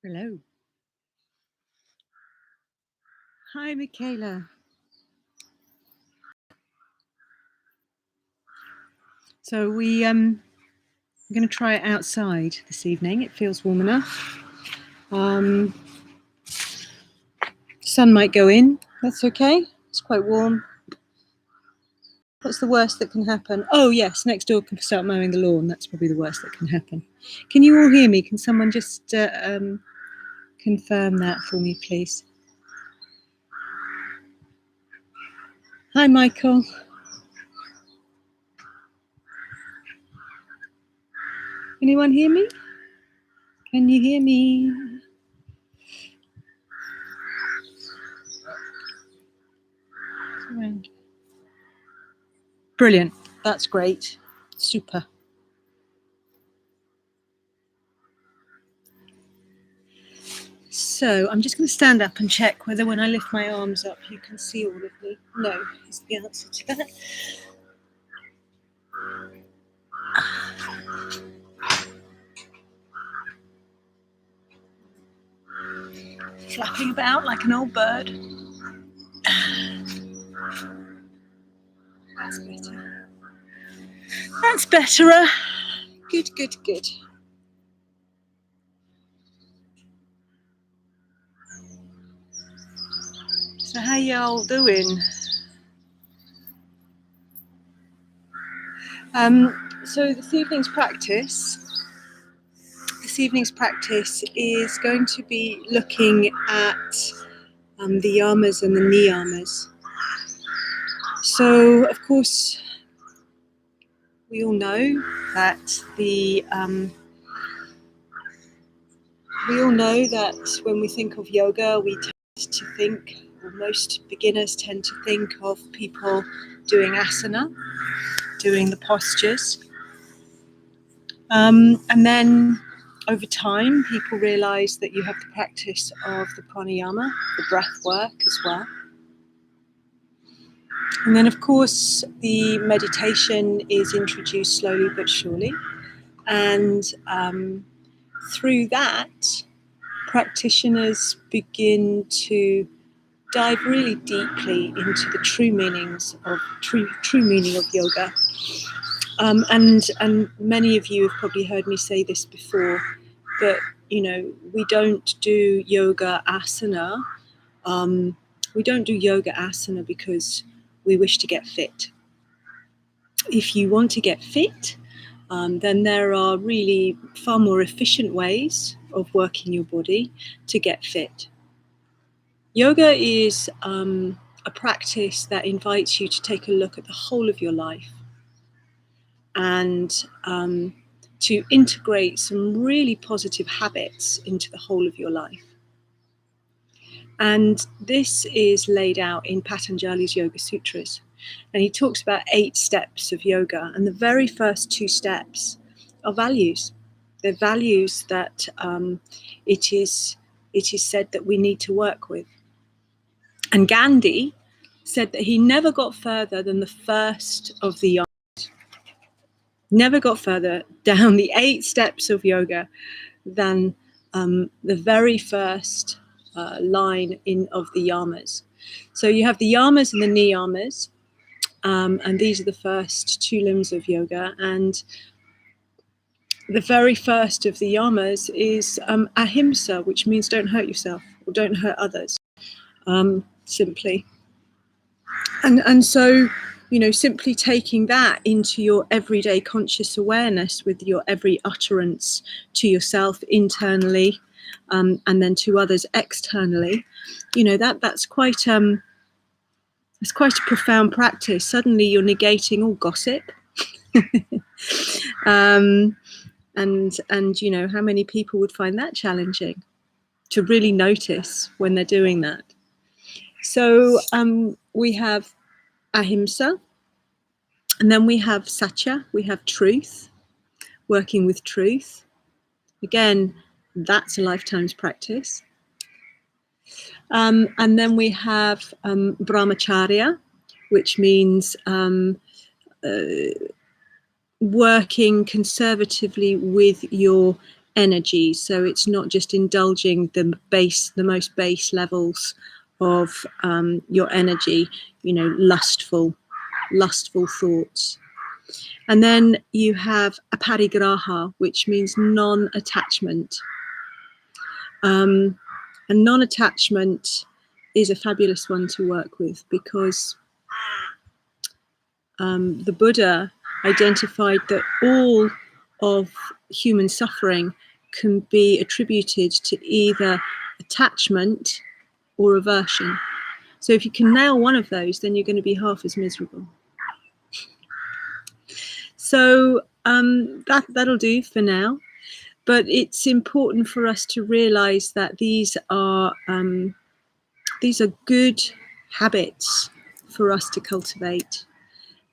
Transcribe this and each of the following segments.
Hello. Hi, Michaela. So we're going to try it outside this evening. It feels warm enough. Sun might go in. That's okay. It's quite warm. What's the worst that can happen? Oh, yes, next door can start mowing the lawn. That's probably the worst that can happen. Can you all hear me? Can someone just confirm that for me, please? Hi, Michael. Anyone hear me? Can you hear me? Around. Brilliant. That's great. Super. So I'm just going to stand up and check whether when I lift my arms up you can see all of me. No is the answer to that. Flapping about like an old bird. That's better. That's betterer. Good, good, good. So how y'all doing? So this evening's practice is going to be looking at the Yamas and the Niyamas. So of course we all know that when we think of yoga, we tend to think, or most beginners tend to think of people doing asana, doing the postures. And then over time, people realize that you have the practice of the pranayama, the breath work as well. And then, of course, the meditation is introduced slowly but surely. And through that, practitioners begin to dive really deeply into the true meaning of yoga. And many of you have probably heard me say this before, but we don't do yoga asana. We don't do yoga asana because we wish to get fit. If you want to get fit, then there are really far more efficient ways of working your body to get fit. Yoga is a practice that invites you to take a look at the whole of your life and to integrate some really positive habits into the whole of your life. And this is laid out in Patanjali's Yoga Sutras. And he talks about 8 steps of yoga. And the very first 2 steps are values. They're values that it is said that we need to work with. And Gandhi said that he never got further than the first of the yamas. Never got further down the 8 steps of yoga than the very first line of the yamas. So you have the yamas and the niyamas, and these are the first 2 limbs of yoga. And the very first of the yamas is ahimsa, which means don't hurt yourself or don't hurt others, simply. And so, simply taking that into your everyday conscious awareness with your every utterance to yourself internally, and then to others externally, that's quite it's quite a profound practice. Suddenly you're negating all gossip. And how many people would find that challenging to really notice when they're doing that? So we have ahimsa, and then we have satya, we have truth, working with truth. Again, that's a lifetime's practice. And then we have brahmacharya, which means working conservatively with your energy. So it's not just indulging the most base levels of your energy, lustful thoughts. And then you have aparigraha, which means non-attachment. And non-attachment is a fabulous one to work with, because the Buddha identified that all of human suffering can be attributed to either attachment or aversion. So if you can nail one of those, then you're going to be half as miserable. So that'll do for now. But it's important for us to realize that these are good habits for us to cultivate.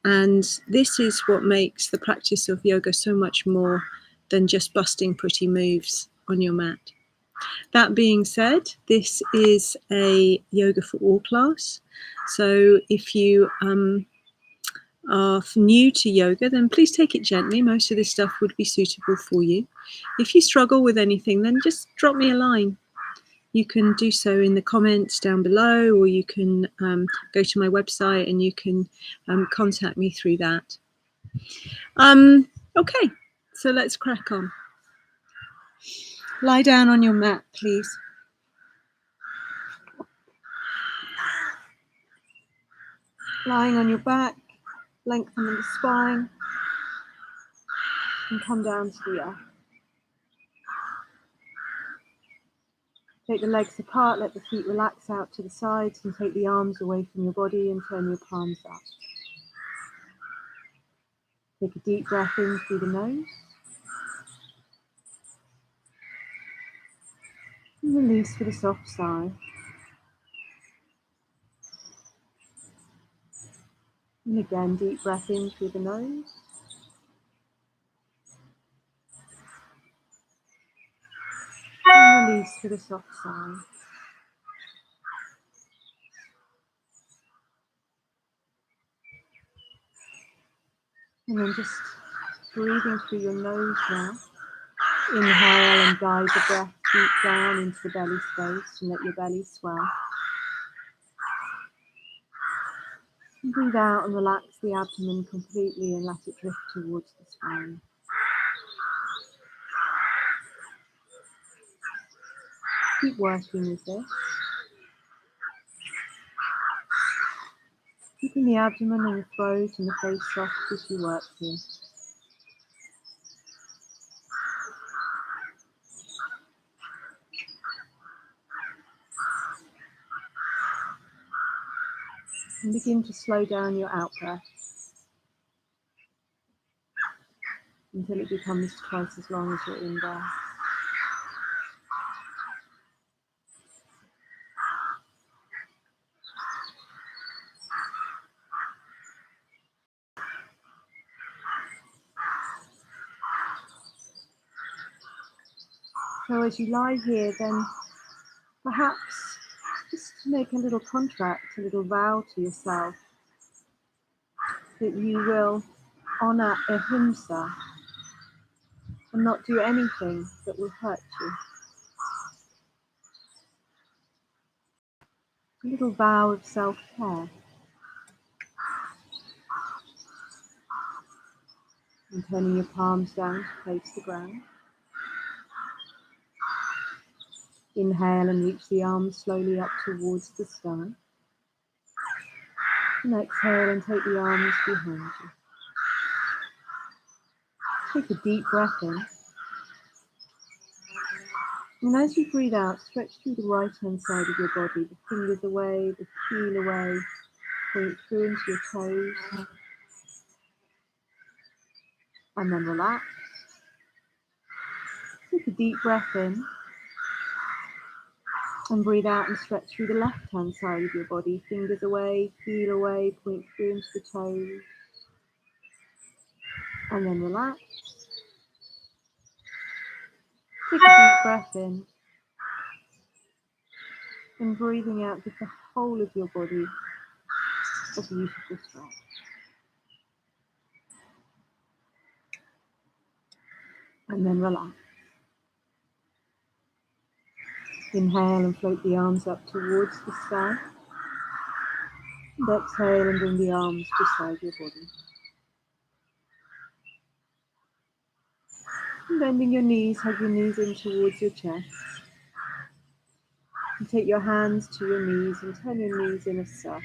And this is what makes the practice of yoga so much more than just busting pretty moves on your mat. That being said, this is a yoga for all class. So if you are new to yoga, then please take it gently. Most of this stuff would be suitable for you. If you struggle with anything, then just drop me a line. You can do so in the comments down below, or you can go to my website and you can contact me through that. Okay, so let's crack on. Lie down on your mat, please. Lying on your back, lengthen the spine, and come down to the earth. Take the legs apart, let the feet relax out to the sides, and take the arms away from your body and turn your palms up. Take a deep breath in through the nose. And release with a soft sigh. And again, deep breath in through the nose. And release with a soft sigh. And then just breathing through your nose now. Inhale and guide the breath deep down into the belly space and let your belly swell. And breathe out and relax the abdomen completely and let it drift towards the spine. Keep working with this. Keeping the abdomen and the throat and the face soft as you work here. And begin to slow down your out breath until it becomes twice as long as your in breath. So as you lie here, then perhaps just make a little contract, a little vow to yourself that you will honor ahimsa and not do anything that will hurt you. A little vow of self-care. And turning your palms down to face the ground. Inhale and reach the arms slowly up towards the sky. And exhale and take the arms behind you. Take a deep breath in. And as you breathe out, stretch through the right hand side of your body, the fingers away, the heel away, point through into your toes. And then relax. Take a deep breath in. And breathe out and stretch through the left hand side of your body, fingers away, heel away, point through into the toes. And then relax. Take a deep breath in. And breathing out, give the whole of your body a beautiful stretch. And then relax. Inhale and float the arms up towards the sky. And exhale and bring the arms beside your body. And bending your knees, hug your knees in towards your chest. And take your hands to your knees and turn your knees in a circle.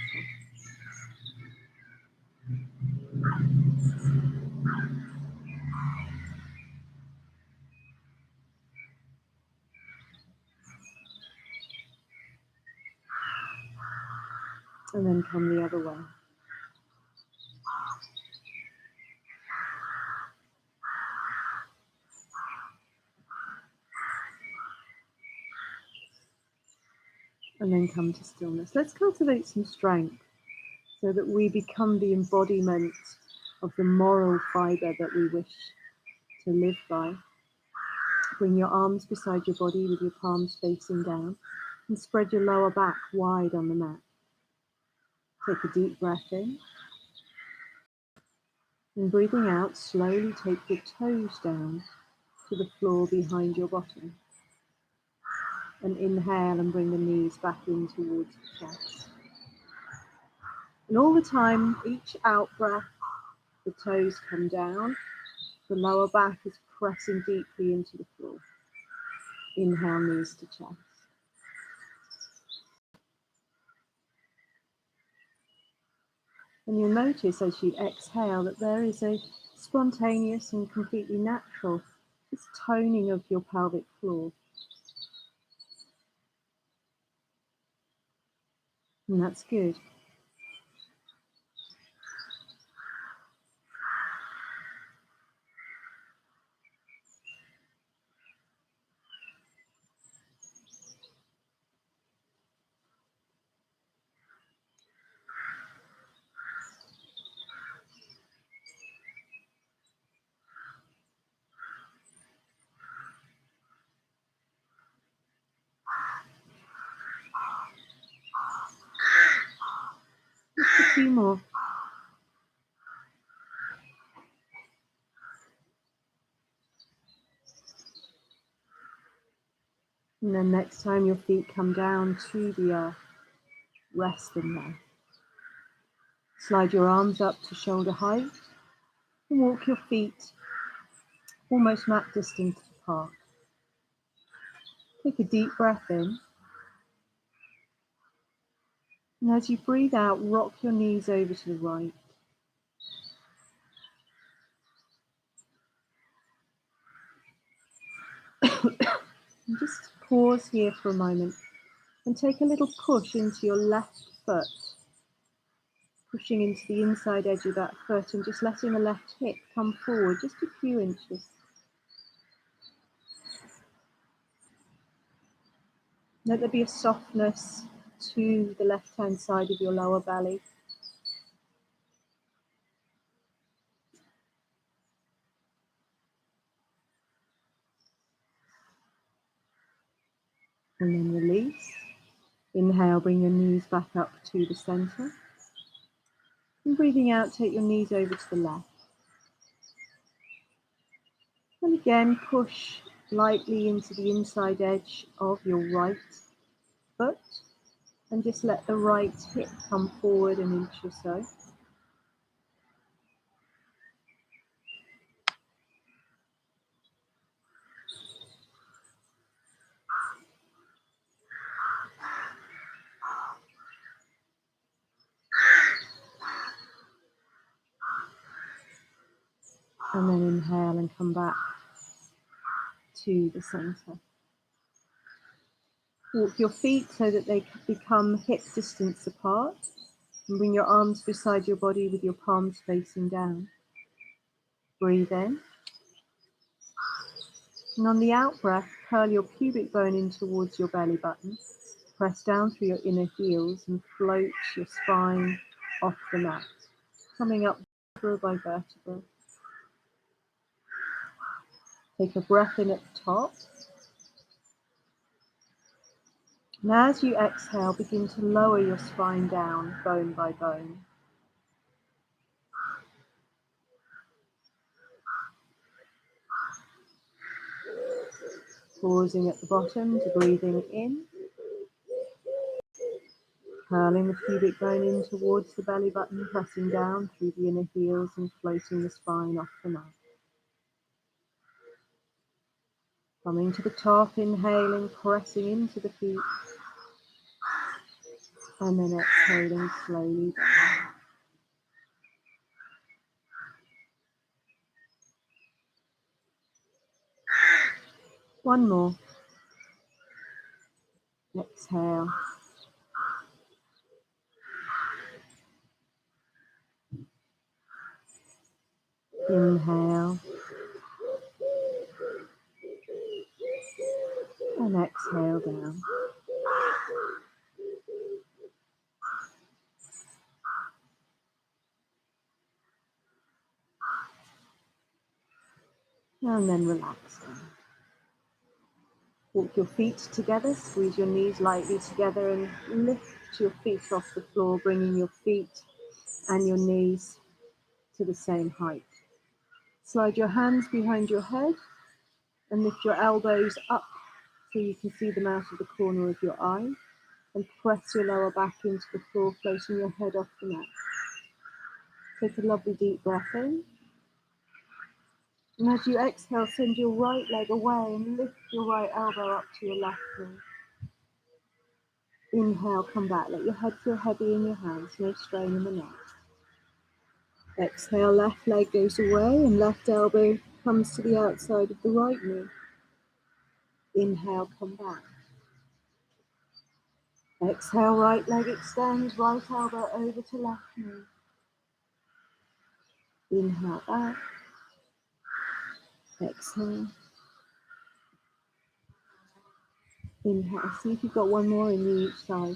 And then come the other way. And then come to stillness. Let's cultivate some strength so that we become the embodiment of the moral fiber that we wish to live by. Bring your arms beside your body with your palms facing down and spread your lower back wide on the mat. Take a deep breath in. And breathing out, slowly take your toes down to the floor behind your bottom. And inhale and bring the knees back in towards the chest. And all the time, each out breath, the toes come down, the lower back is pressing deeply into the floor. Inhale, knees to chest. And you'll notice as you exhale that there is a spontaneous and completely natural just toning of your pelvic floor. And that's good. Just a few more. And then next time your feet come down to the earth, rest in there. Slide your arms up to shoulder height and walk your feet almost mat distance apart. Take a deep breath in. And as you breathe out, rock your knees over to the right. And just pause here for a moment and take a little push into your left foot. Pushing into the inside edge of that foot and just letting the left hip come forward just a few inches. Let there be a softness to the left-hand side of your lower belly. And then release. Inhale, bring your knees back up to the center. And breathing out, take your knees over to the left. And again, push lightly into the inside edge of your right foot. And just let the right hip come forward an inch or so. And then inhale and come back to the center. Walk your feet so that they become hip distance apart. And bring your arms beside your body with your palms facing down. Breathe in. And on the out breath, curl your pubic bone in towards your belly button. Press down through your inner heels and float your spine off the mat, coming up vertebra by vertebra. Take a breath in at the top. And as you exhale, begin to lower your spine down, bone by bone. Pausing at the bottom to breathing in. Curling the pubic bone in towards the belly button, pressing down through the inner heels and floating the spine off the mat. Coming to the top, inhaling, pressing into the feet, and then exhaling slowly down. One more. Exhale. Inhale. And exhale down. And then relax down. Walk your feet together, squeeze your knees lightly together and lift your feet off the floor, bringing your feet and your knees to the same height. Slide your hands behind your head and lift your elbows up so you can see them out of the corner of your eye, and press your lower back into the floor, floating your head off the mat. Take a lovely deep breath in. And as you exhale, send your right leg away and lift your right elbow up to your left knee. Inhale, come back. Let your head feel heavy in your hands, no strain in the neck. Exhale, left leg goes away and left elbow comes to the outside of the right knee. Inhale, come back. Exhale, right leg extends, right elbow over to left knee. Inhale back. Exhale. Inhale. See if you've got one more in each side.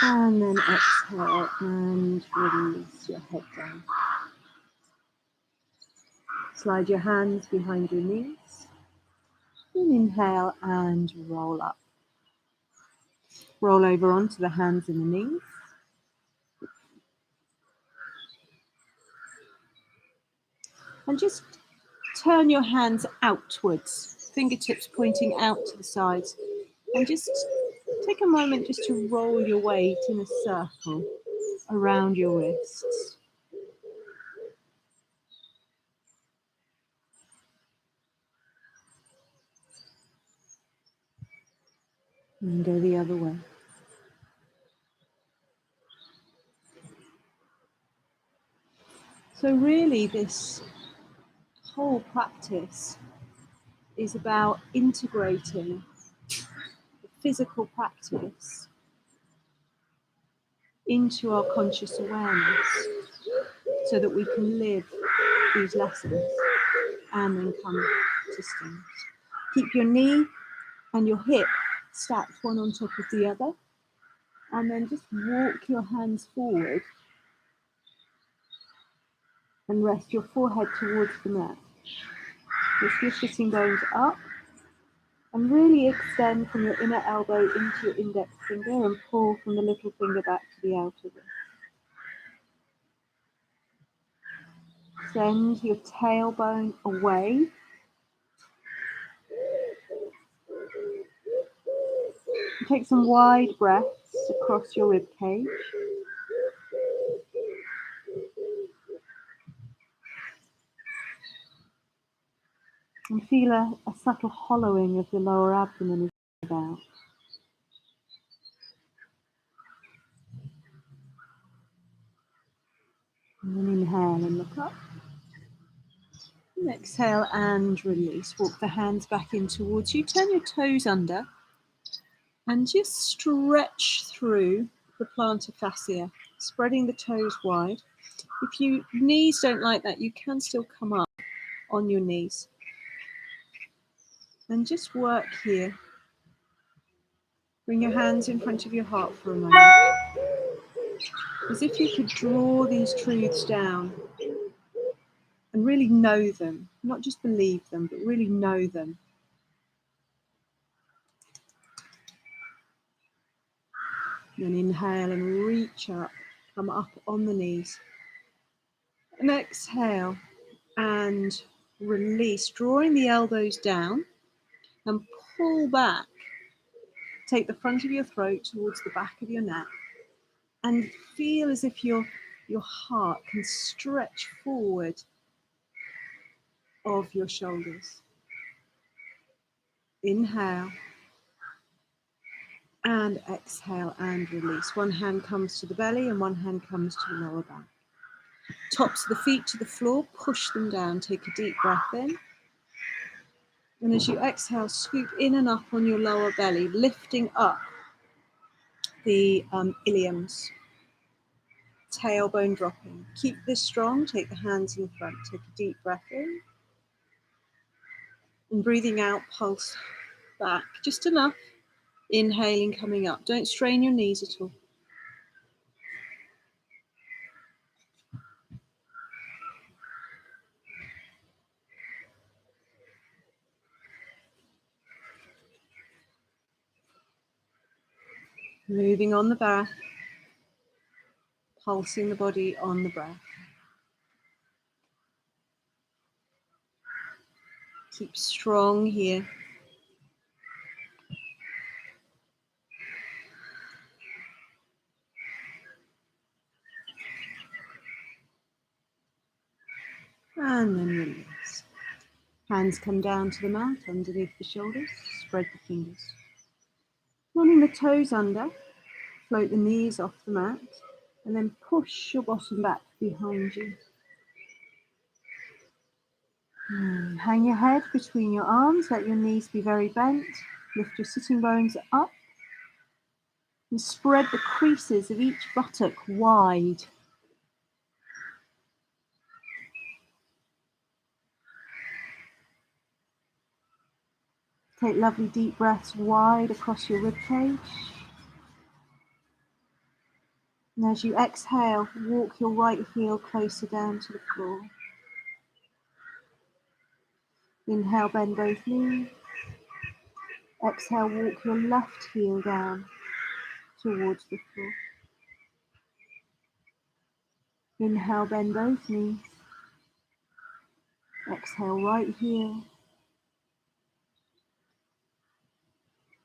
And then exhale and release your head down. Slide your hands behind your knees. And inhale and roll up. Roll over onto the hands and the knees. And just turn your hands outwards, fingertips pointing out to the sides. And just take a moment just to roll your weight in a circle around your wrists. And go the other way. So really this whole practice is about integrating the physical practice into our conscious awareness so that we can live these lessons and then come to stillness. Keep your knee and your hip stacked one on top of the other, and then just walk your hands forward and rest your forehead towards the mat. Lift your sitting bones up and really extend from your inner elbow into your index finger and pull from the little finger back to the outer wrist. Send your tailbone away. Take some wide breaths across your rib cage. And feel a subtle hollowing of the lower abdomen as you breathe out. And then inhale and look up. And exhale and release. Walk the hands back in towards you. Turn your toes under. And just stretch through the plantar fascia, spreading the toes wide. If your knees don't like that, you can still come up on your knees. And just work here. Bring your hands in front of your heart for a moment. As if you could draw these truths down and really know them, not just believe them, but really know them. Then inhale and reach up, come up on the knees. And exhale and release, drawing the elbows down and pull back. Take the front of your throat towards the back of your neck and feel as if your heart can stretch forward of your shoulders. Inhale and exhale and release. One hand comes to the belly and one hand comes to the lower back. Tops of the feet to the floor, push them down. Take a deep breath in. And as you exhale, scoop in and up on your lower belly, lifting up the iliums. Tailbone dropping. Keep this strong. Take the hands in front. Take a deep breath in. And breathing out, pulse back. Just enough. Inhaling, coming up. Don't strain your knees at all. Moving on the breath. Pulsing the body on the breath. Keep strong here. And then release. Hands come down to the mat underneath the shoulders. Spread the fingers. Running the toes under. Float the knees off the mat. And then push your bottom back behind you. Hang your head between your arms. Let your knees be very bent. Lift your sitting bones up. And spread the creases of each buttock wide. Take lovely deep breaths wide across your ribcage. And as you exhale, walk your right heel closer down to the floor. Inhale, bend both knees. Exhale, walk your left heel down towards the floor. Inhale, bend both knees. Exhale, right heel.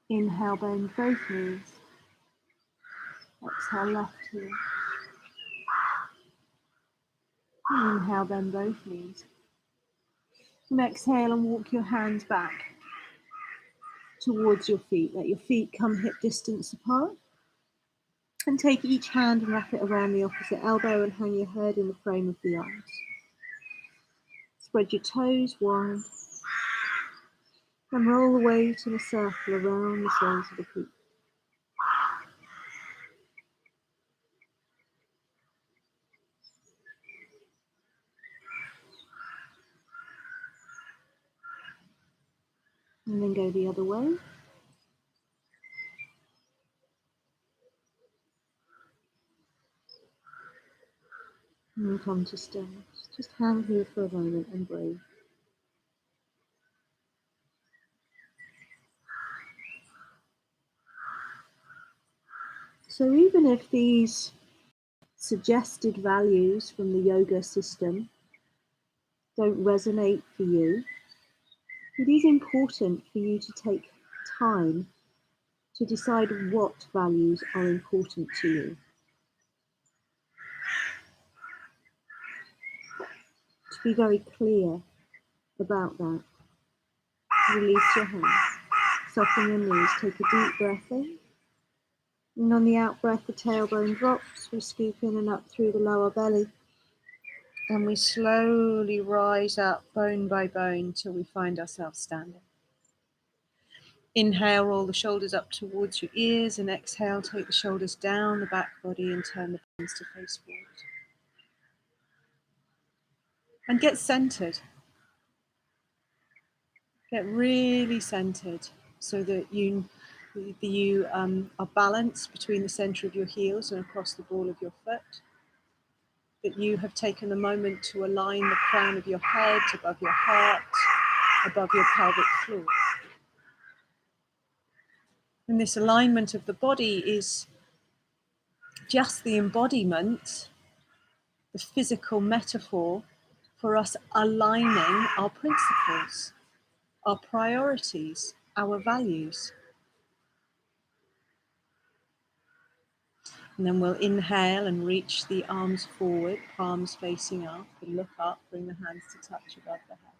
Inhale, bend both knees. Exhale, left heel. Inhale, bend both knees. And exhale and walk your hands back towards your feet. Let your feet come hip distance apart. And take each hand and wrap it around the opposite elbow and hang your head in the frame of the arms. Spread your toes wide. And roll away to the circle around the soles of the feet. And then go the other way. And come to stillness. Just hang here for a moment and breathe. So even if these suggested values from the yoga system don't resonate for you, it is important for you to take time to decide what values are important to you. To be very clear about that. Release your hands, soften your knees, take a deep breath in. And on the out breath, the tailbone drops. We scoop in and up through the lower belly. And we slowly rise up bone by bone till we find ourselves standing. Inhale, roll the shoulders up towards your ears, and exhale, take the shoulders down the back body and turn the palms to face forward. And get centered. Get really centered so that you are balanced between the center of your heels and across the ball of your foot. That you have taken a moment to align the crown of your head above your heart, above your pelvic floor. And this alignment of the body is just the embodiment, the physical metaphor for us aligning our principles, our priorities, our values. And then we'll inhale and reach the arms forward, palms facing up, and look up, bring the hands to touch above the head.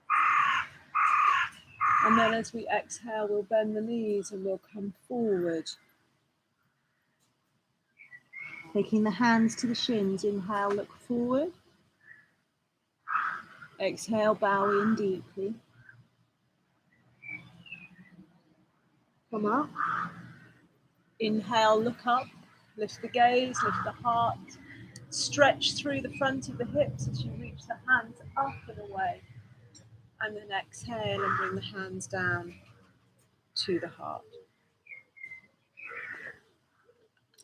And then as we exhale, we'll bend the knees and we'll come forward. Taking the hands to the shins, inhale, look forward. Exhale, bow in deeply. Come up. Inhale, look up. Lift the gaze, lift the heart. Stretch through the front of the hips as you reach the hands up and away. And then exhale and bring the hands down to the heart.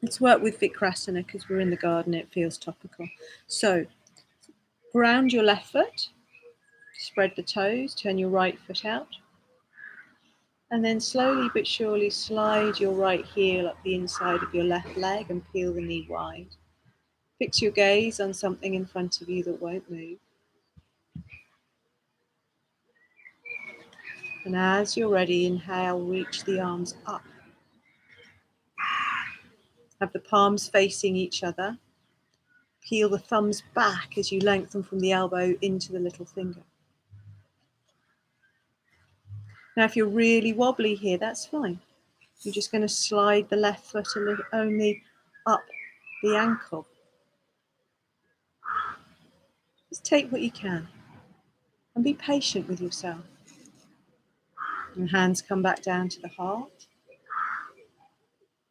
Let's work with Vikrasana because we're in the garden, it feels topical. So, ground your left foot, spread the toes, turn your right foot out. And then slowly but surely slide your right heel up the inside of your left leg and peel the knee wide. Fix your gaze on something in front of you that won't move. And as you're ready, inhale, reach the arms up. Have the palms facing each other. Peel the thumbs back as you lengthen from the elbow into the little finger. Now, if you're really wobbly here, that's fine. You're just going to slide the left foot a little, only up the ankle. Just take what you can and be patient with yourself. And hands come back down to the heart.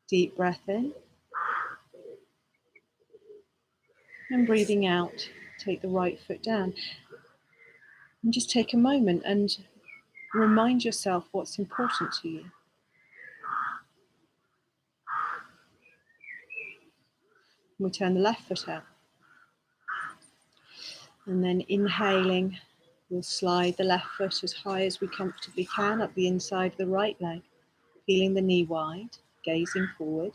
Deep breath in. And breathing out, take the right foot down. And just take a moment and remind yourself what's important to you. And we turn the left foot out. And then inhaling, we'll slide the left foot as high as we comfortably can up the inside of the right leg, feeling the knee wide, gazing forward.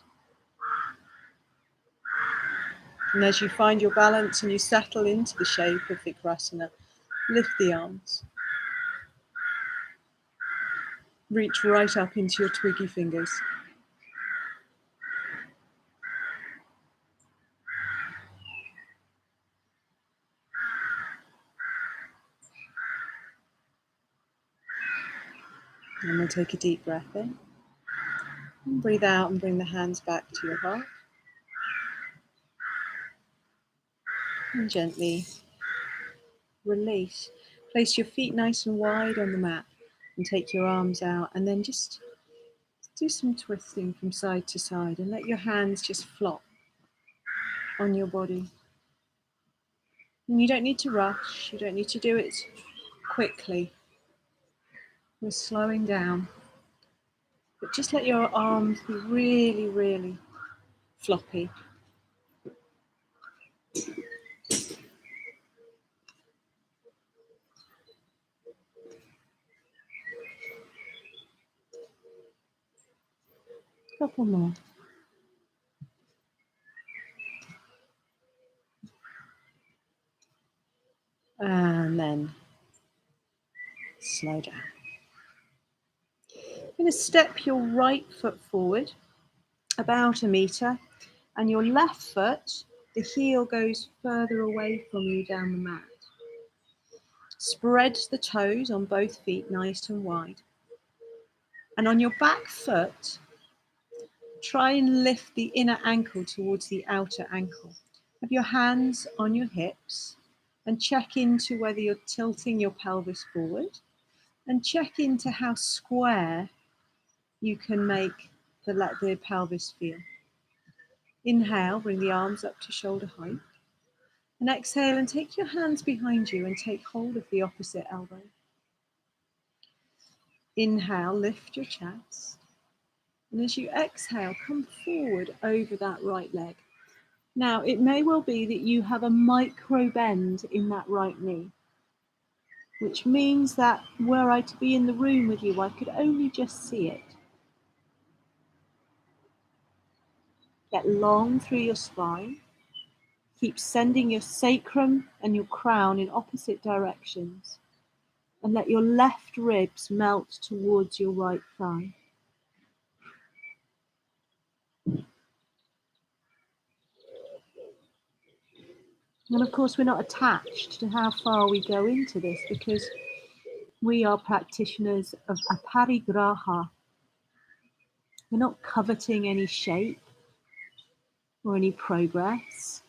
And as you find your balance and you settle into the shape of Vikrasana, lift the arms. Reach right up into your twiggy fingers. And we'll take a deep breath in. And breathe out and bring the hands back to your heart. And gently release. Place your feet nice and wide on the mat and take your arms out, and then just do some twisting from side to side and let your hands just flop on your body. And you don't need to rush, you don't need to do it quickly. We're slowing down, but just let your arms be really, really floppy. Couple more. And then slow down. You're going to step your right foot forward about 1 meter, and your left foot, the heel goes further away from you down the mat. Spread the toes on both feet nice and wide. And on your back foot, try and lift the inner ankle towards the outer ankle. Have your hands on your hips and check into whether you're tilting your pelvis forward, and check into how square you can make the pelvis feel. Inhale, bring the arms up to shoulder height. And exhale and take your hands behind you and take hold of the opposite elbow. Inhale, lift your chest. And as you exhale, come forward over that right leg. Now, it may well be that you have a micro bend in that right knee, which means that were I to be in the room with you, I could only just see it. Get long through your spine. Keep sending your sacrum and your crown in opposite directions. And let your left ribs melt towards your right thigh. And of course, we're not attached to how far we go into this because we are practitioners of aparigraha. We're not coveting any shape or any progress.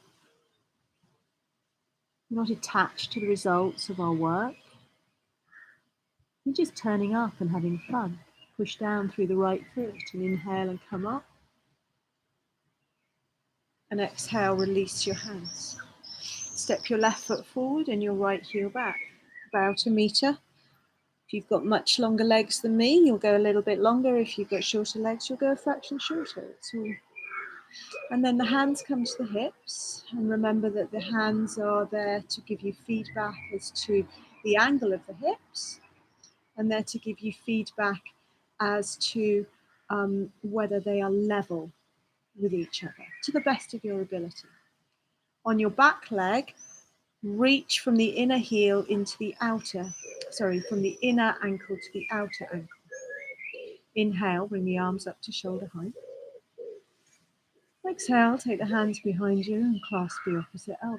We're not attached to the results of our work. We're just turning up and having fun. Push down through the right foot and inhale and come up. And exhale, release your hands. Step your left foot forward and your right heel back, about 1 meter. If you've got much longer legs than me, you'll go a little bit longer. If you've got shorter legs, you'll go a fraction shorter. It's all. And then the hands come to the hips. And remember that the hands are there to give you feedback as to the angle of the hips. And they're to give you feedback as to whether they are level with each other, to the best of your ability. On your back leg, reach from the inner heel into the outer, from the inner ankle to the outer ankle. Inhale, bring the arms up to shoulder height. Exhale, take the hands behind you and clasp the opposite elbow.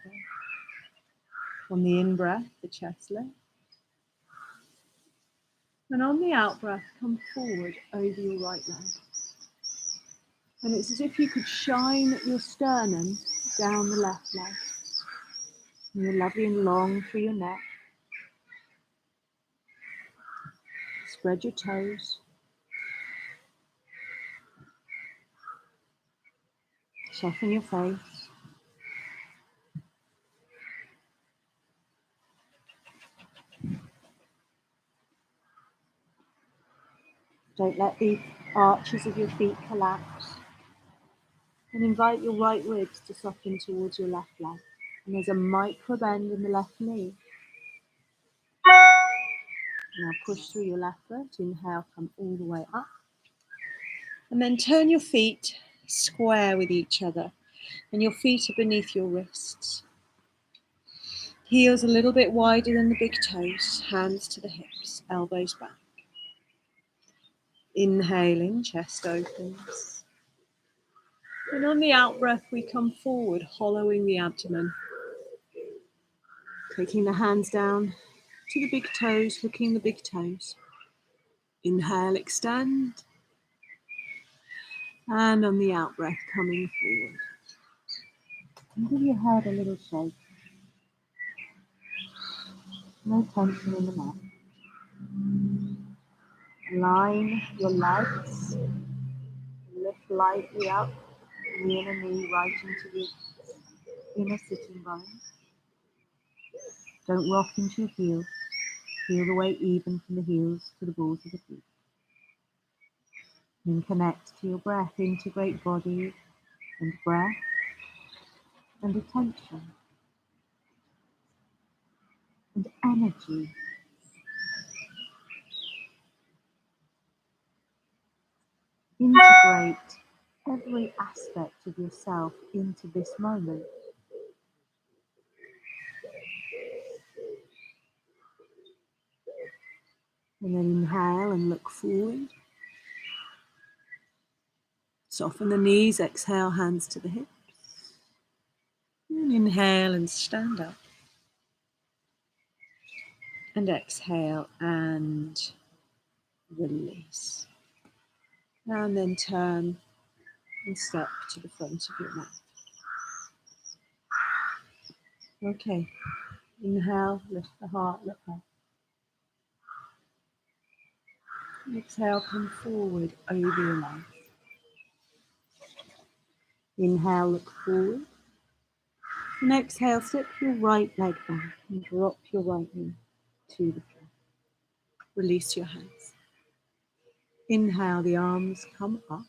On the in-breath, the chest lifts. And on the out-breath, come forward over your right leg. And it's as if you could shine your sternum down the left leg. And you're lovely and long through your neck. Spread your toes. Soften your face. Don't let the arches of your feet collapse. And invite your right ribs to soften towards your left leg. And there's a micro bend in the left knee. Now push through your left foot. Inhale, come all the way up. And then turn your feet square with each other. And your feet are beneath your wrists. Heels a little bit wider than the big toes. Hands to the hips, elbows back. Inhaling, chest opens. And on the out breath, we come forward, hollowing the abdomen. Taking the hands down to the big toes, hooking the big toes. Inhale, extend. And on the out breath, coming forward. And give your head a little shake. No tension in the neck. Line your legs. Lift lightly up. The inner knee right into the inner sitting bone. Don't rock into your heels. Feel the weight even from the heels to the balls of the feet. And connect to your breath. Integrate body and breath and attention and energy. Integrate every aspect of yourself into this moment. And then inhale and look forward. Soften the knees, exhale, hands to the hips. And inhale and stand up. And exhale and release. And then turn and step to the front of your mat. Okay, inhale, lift the heart, look up. Exhale, come forward over your leg. Inhale, look forward. And exhale, step your right leg back and drop your right knee to the floor. Release your hands. Inhale, the arms come up.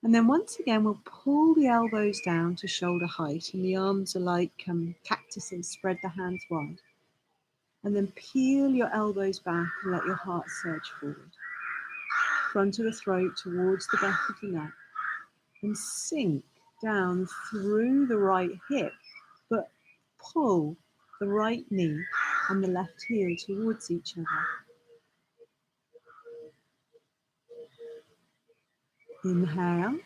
And then once again, we'll pull the elbows down to shoulder height. And the arms are like cactuses, spread the hands wide. And then peel your elbows back and let your heart surge forward. Front of the throat towards the back of the neck. And sink down through the right hip, but pull the right knee and the left heel towards each other. Inhale.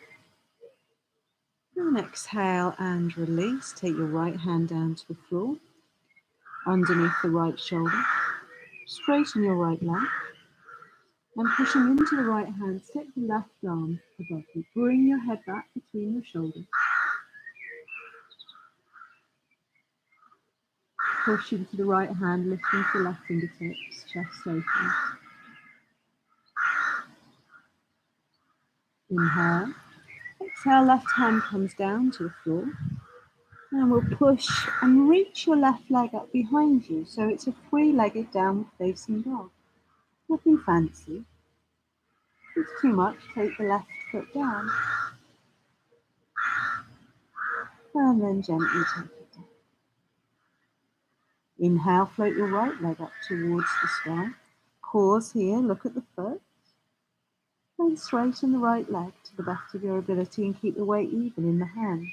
And exhale and release. Take your right hand down to the floor, underneath the right shoulder. Straighten your right leg. And pushing into the right hand, step the left arm above you. Bring your head back between your shoulders. Push into the right hand, lifting the left fingertips, chest open. Inhale. Exhale, left hand comes down to the floor. And we'll push and reach your left leg up behind you. So it's a three-legged downward facing dog. Nothing fancy. If it's too much, take the left foot down. And then gently take it down. Inhale, float your right leg up towards the sky. Pause here, look at the foot. Then straighten the right leg to the best of your ability and keep the weight even in the hands.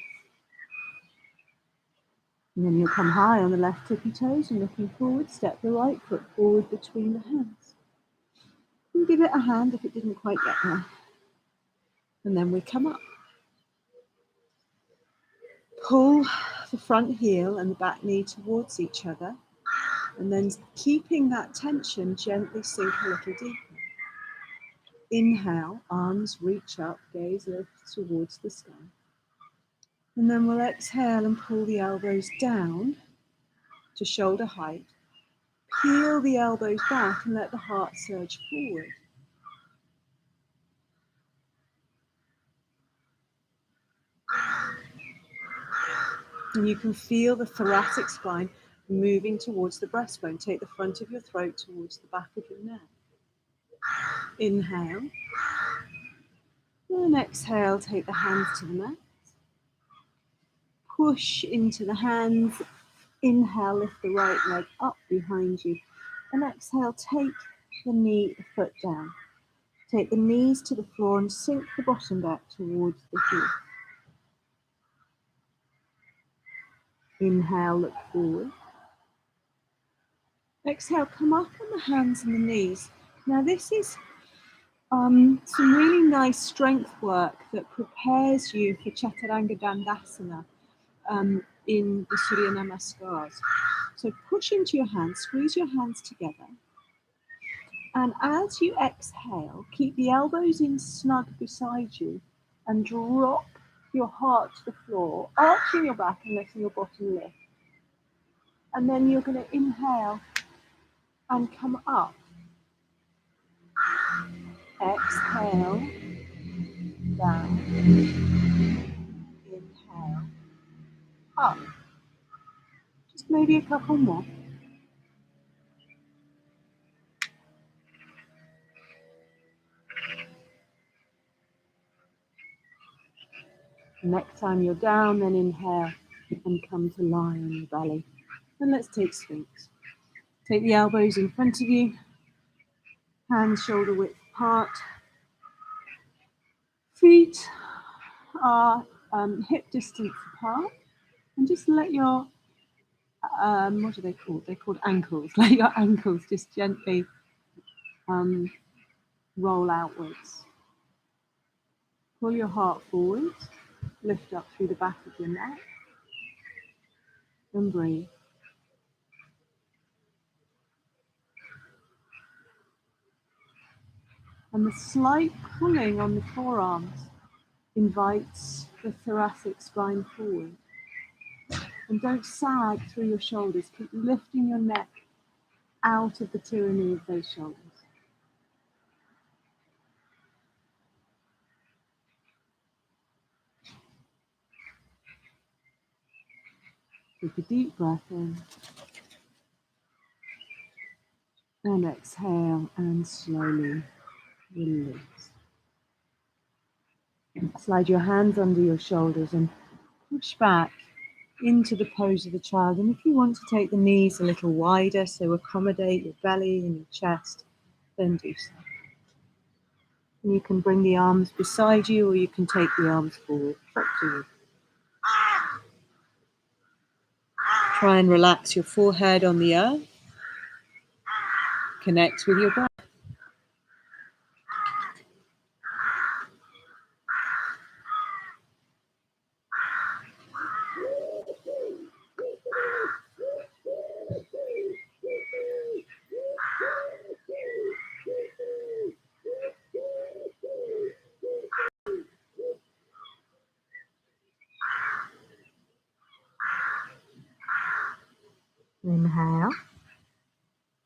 And then you'll come high on the left tippy toes and looking forward, step the right foot forward between the hands. And give it a hand if it didn't quite get there. And then we come up. Pull the front heel and the back knee towards each other. And then keeping that tension, gently sink a little deeper. Inhale, arms reach up, gaze lift towards the sky. And then we'll exhale and pull the elbows down to shoulder height. Peel the elbows back and let the heart surge forward. And you can feel the thoracic spine moving towards the breastbone. Take the front of your throat towards the back of your neck. Inhale. And exhale, take the hands to the mat. Push into the hands. Inhale, lift the right leg up behind you. And exhale, take the foot down. Take the knees to the floor and sink the bottom back towards the heel. Inhale, look forward. Exhale, come up on the hands and the knees. Now this is some really nice strength work that prepares you for Chaturanga Dandasana in the Surya Namaskars. So push into your hands, squeeze your hands together. And as you exhale, keep the elbows in snug beside you and drop your heart to the floor, arching your back and letting your bottom lift. And then you're going to inhale and come up. Exhale, down. Inhale, up. Just maybe a couple more. Next time you're down, then inhale and come to lie on your belly. And let's take Sphinx. Take the elbows in front of you, hands shoulder width apart. Feet are hip distance apart. And just let your, what are they called? They're called ankles. Let your ankles just gently roll outwards. Pull your heart forward. Lift up through the back of your neck. And breathe. And the slight pulling on the forearms invites the thoracic spine forward. And don't sag through your shoulders. Keep lifting your neck out of the tyranny of those shoulders. Take a deep breath in. And exhale and slowly release. Slide your hands under your shoulders and push back into the pose of the child. And if you want to take the knees a little wider, so accommodate your belly and your chest, then do so. And you can bring the arms beside you or you can take the arms forward. It's up to you. Try and relax your forehead on the earth. Connect with your breath. Inhale.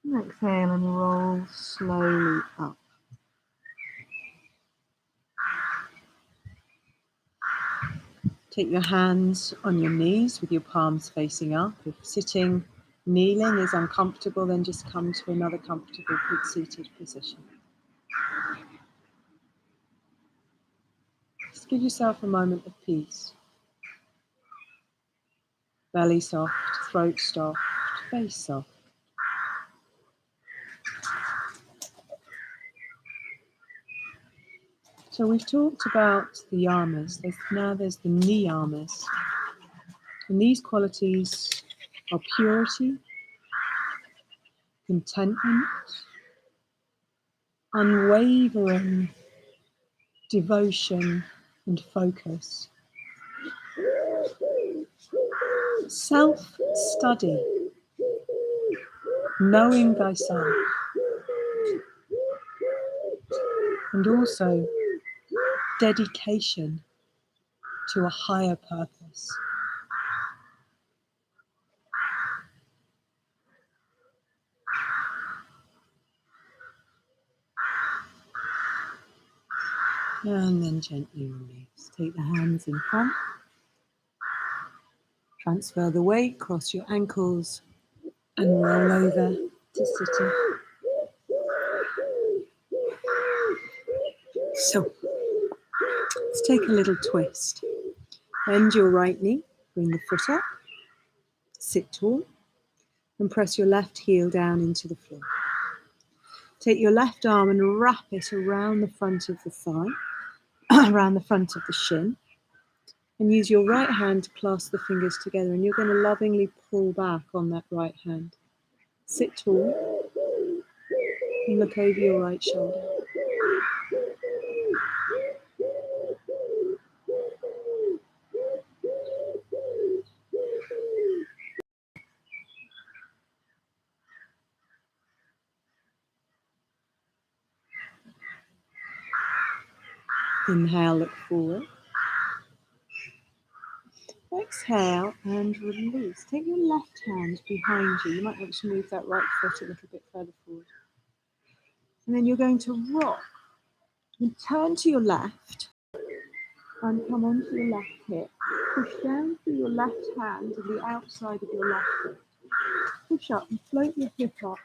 And exhale and roll slowly up. Take your hands on your knees with your palms facing up. If sitting, kneeling is uncomfortable, then just come to another comfortable seated position. Just give yourself a moment of peace. Belly soft, throat soft, face soft. So we've talked about the yamas. Now there's the niyamas. And these qualities are purity, contentment, unwavering devotion and focus. Self-study, knowing thyself, and also dedication to a higher purpose. And then gently release. Take the hands in front. Transfer the weight, cross your ankles, and roll over to sitting. So, let's take a little twist. Bend your right knee, bring the foot up, sit tall, and press your left heel down into the floor. Take your left arm and wrap it around the front of the thigh, around the front of the shin, and use your right hand to clasp the fingers together, and you're going to lovingly pull back on that right hand. Sit tall and look over your right shoulder. Inhale, look forward. Exhale and release. Take your left hand behind you. You might want to move that right foot a little bit further forward. And then you're going to rock and turn to your left and come onto your left hip. Push down through your left hand to the outside of your left foot. Push up and float your hip up.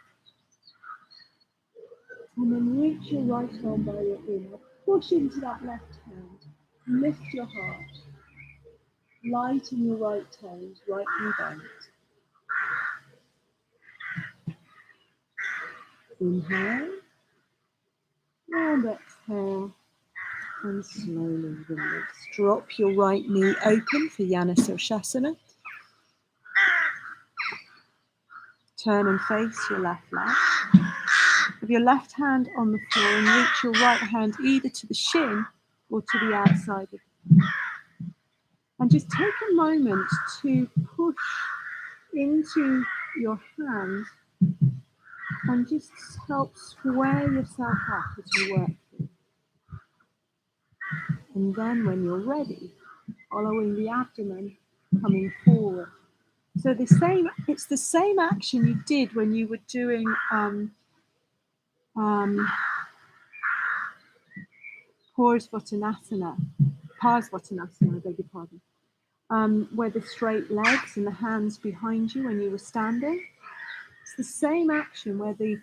And then reach your right arm by your ear. Push into that left hand. Lift your heart. Lighten your right toes, right knee bent. Inhale. And exhale. And slowly release. Drop your right knee open for Asana. Turn and face your left leg. With your left hand on the floor and reach your right hand either to the shin or to the outside of it. And just take a moment to push into your hand and just help square yourself up as you work through. And then when you're ready, following the abdomen, coming forward. So it's the same action you did when you were doing Parsvottanasana, I beg your pardon, where the straight legs and the hands behind you when you were standing. It's the same action where the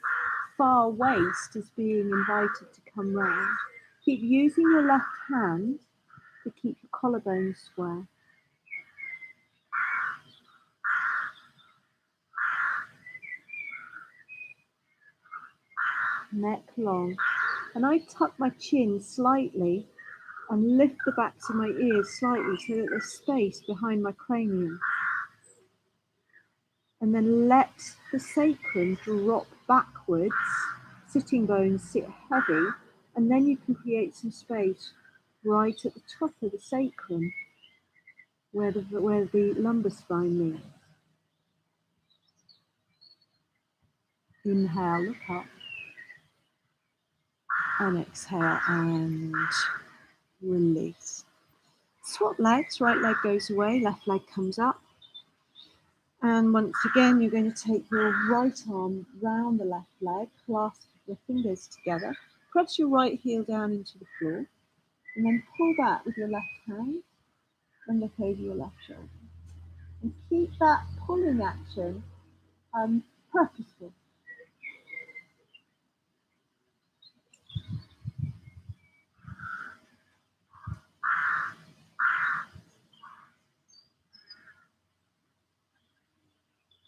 far waist is being invited to come round. Keep using your left hand to keep your collarbone square. Neck long. And I tuck my chin slightly and lift the backs of my ears slightly so that there's space behind my cranium. And then let the sacrum drop backwards, sitting bones sit heavy, and then you can create some space right at the top of the sacrum where the lumbar spine meets. Inhale, look up, and exhale and release. Swap legs, right leg goes away, left leg comes up. And once again, you're going to take your right arm round the left leg, clasp your fingers together, press your right heel down into the floor, and then pull back with your left hand and look over your left shoulder. And keep that pulling action purposeful.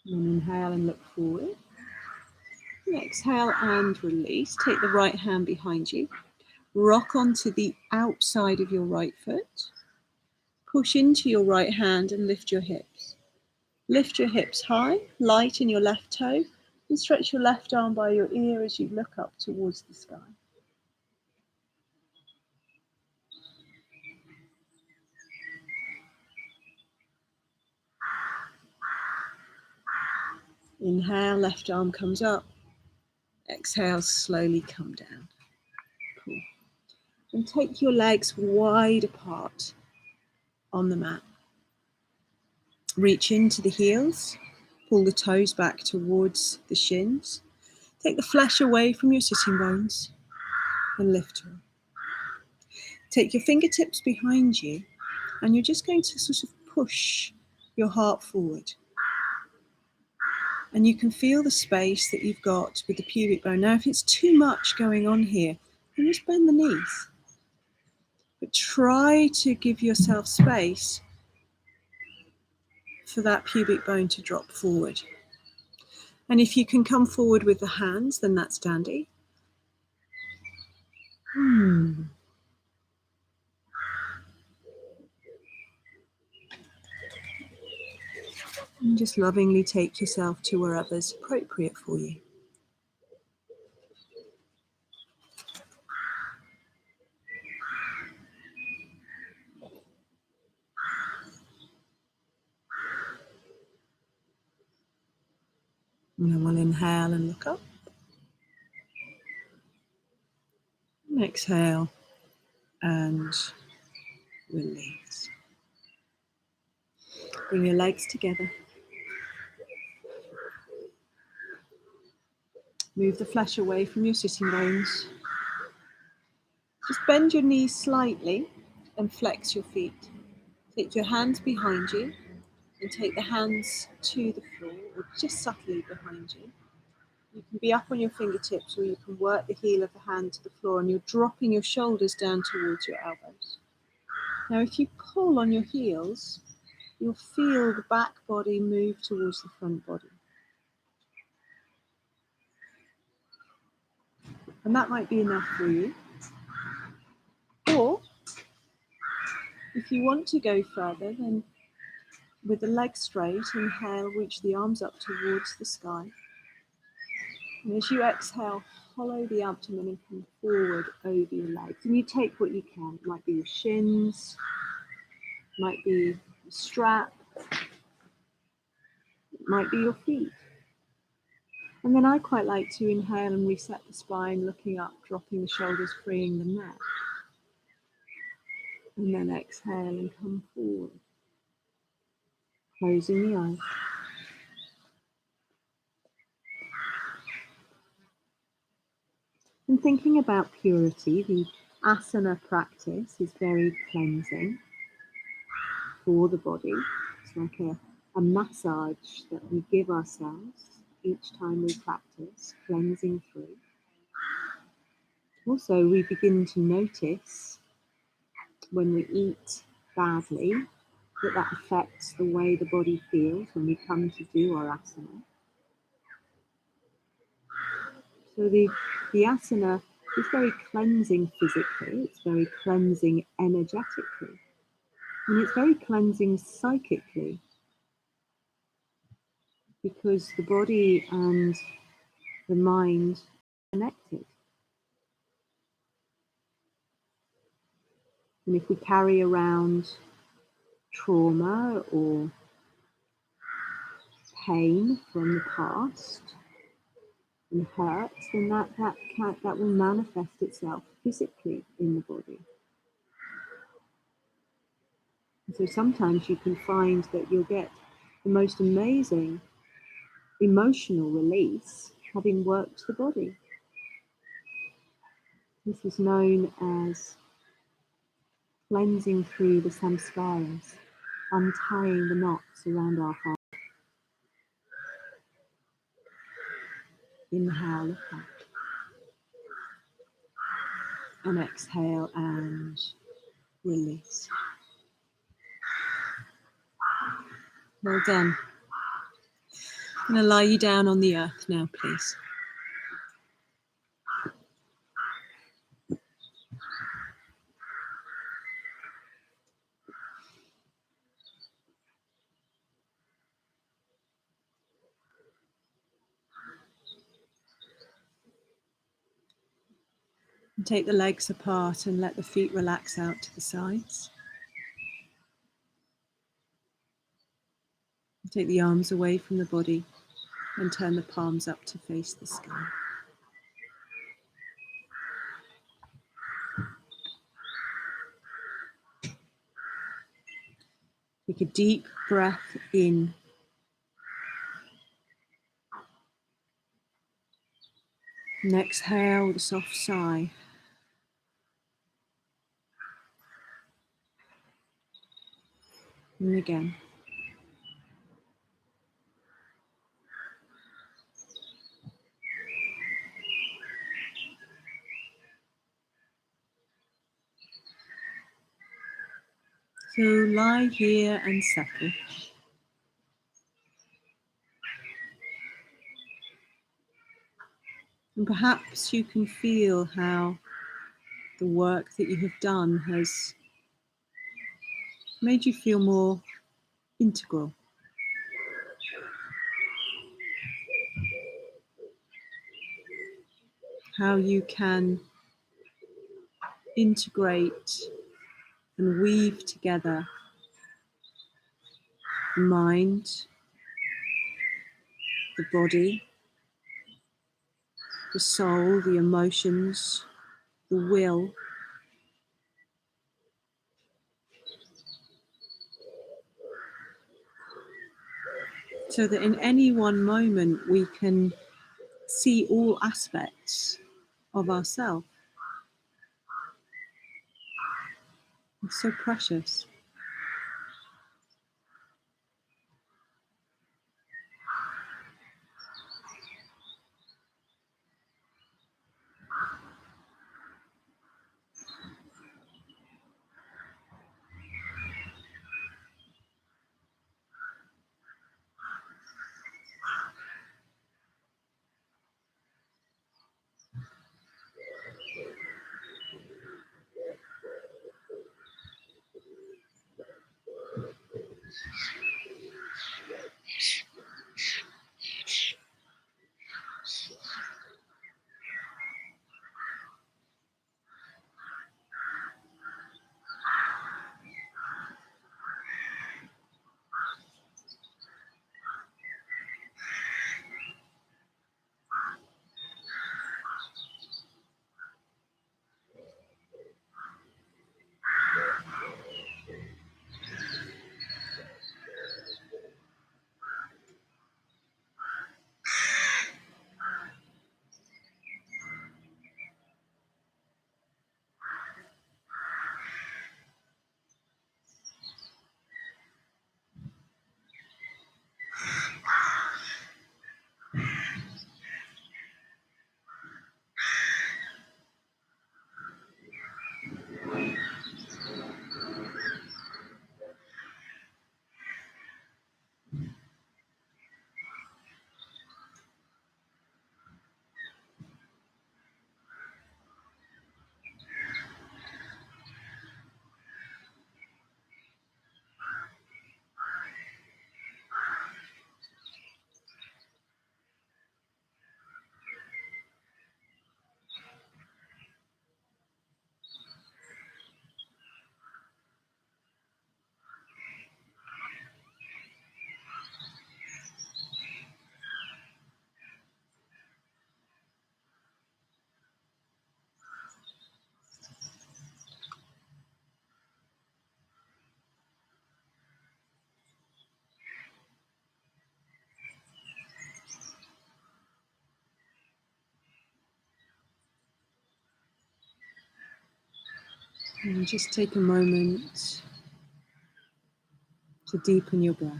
And then inhale and look forward. And exhale and release. Take the right hand behind you. Rock onto the outside of your right foot. Push into your right hand and lift your hips. Lift your hips high, light in your left toe, and stretch your left arm by your ear as you look up towards the sky. Inhale, left arm comes up. Exhale, slowly come down. Cool. And take your legs wide apart on the mat. Reach into the heels. Pull the toes back towards the shins. Take the flesh away from your sitting bones and lift her. Take your fingertips behind you and you're just going to sort of push your heart forward. And you can feel the space that you've got with the pubic bone. Now, if it's too much going on here, then just bend the knees. But try to give yourself space for that pubic bone to drop forward. And if you can come forward with the hands, then that's dandy. And just lovingly take yourself to wherever's appropriate for you. And then we'll inhale and look up. And exhale and release. Bring your legs together. Move the flesh away from your sitting bones. Just bend your knees slightly and flex your feet. Take your hands behind you and take the hands to the floor or just subtly behind you. You can be up on your fingertips or you can work the heel of the hand to the floor and you're dropping your shoulders down towards your elbows. Now if you pull on your heels, you'll feel the back body move towards the front body. And that might be enough for you. Or if you want to go further, then with the legs straight, inhale, reach the arms up towards the sky. And as you exhale, hollow the abdomen and come forward over your legs. And you take what you can. It might be your shins, it might be a strap, it might be your feet. And then I quite like to inhale and reset the spine, looking up, dropping the shoulders, freeing the neck. And then exhale and come forward, closing the eyes. And thinking about purity, the asana practice is very cleansing for the body. It's like a massage that we give ourselves each time we practice, cleansing through. Also, we begin to notice when we eat badly that affects the way the body feels when we come to do our asana. So the asana is very cleansing physically, it's very cleansing energetically, and it's very cleansing psychically. because the body and the mind are connected. And if we carry around trauma or pain from the past and hurt, then that will manifest itself physically in the body. And so sometimes you can find that you'll get the most amazing emotional release having worked the body. This is known as cleansing through the samskaras, untying the knots around our heart. Inhale, lift up. And exhale and release. Well done. I'm going to lie you down on the earth now, please. And take the legs apart and let the feet relax out to the sides. And take the arms away from the body and turn the palms up to face the sky. Take a deep breath in. And exhale with a soft sigh. And again. So lie here and settle. And perhaps you can feel how the work that you have done has made you feel more integral. How you can integrate and weave together the mind, the body, the soul, the emotions, the will, so that in any one moment we can see all aspects of ourselves. It's so precious. And just take a moment to deepen your breath.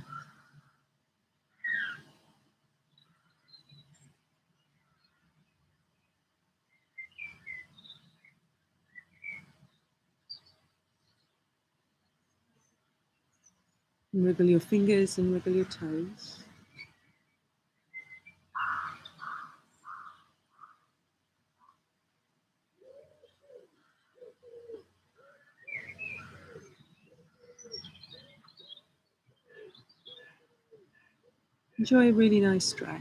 And wriggle your fingers and wriggle your toes. Enjoy a really nice stretch.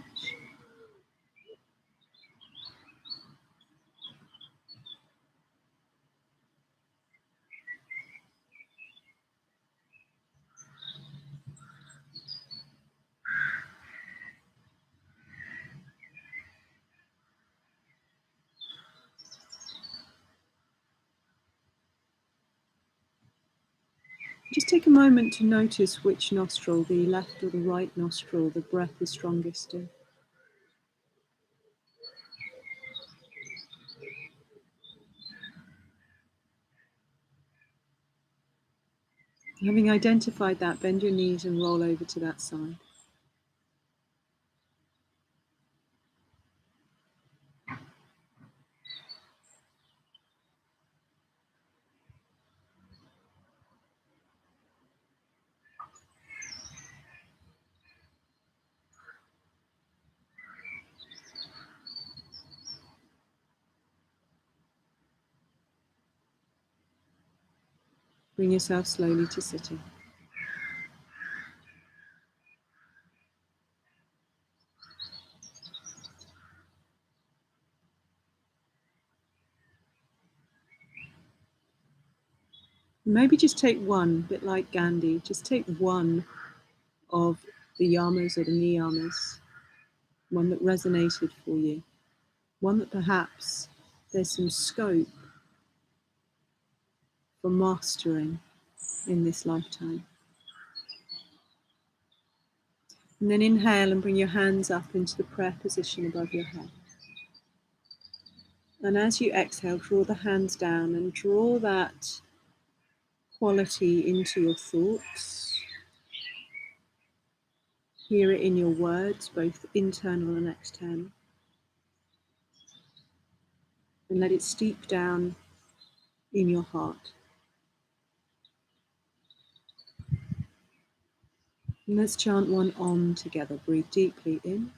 Just take a moment to notice which nostril, the left or the right nostril, the breath is strongest in. Having identified that, bend your knees and roll over to that side. Bring yourself slowly to sitting. Maybe just take one, a bit like Gandhi, just take one of the yamas or the niyamas, one that resonated for you, one that perhaps there's some scope for mastering in this lifetime. And then inhale and bring your hands up into the prayer position above your head. And as you exhale, draw the hands down and draw that quality into your thoughts. Hear it in your words, both internal and external. And let it steep down in your heart. And let's chant one Om together. Breathe deeply in.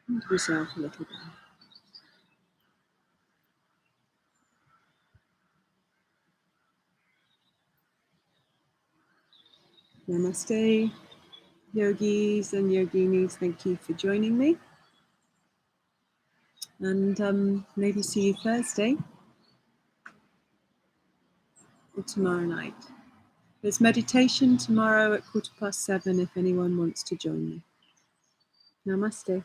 Give yourself a little bit. Namaste, yogis and yoginis. Thank you for joining me. And maybe see you Thursday or tomorrow night. There's meditation tomorrow at 7:15 if anyone wants to join me. Namaste.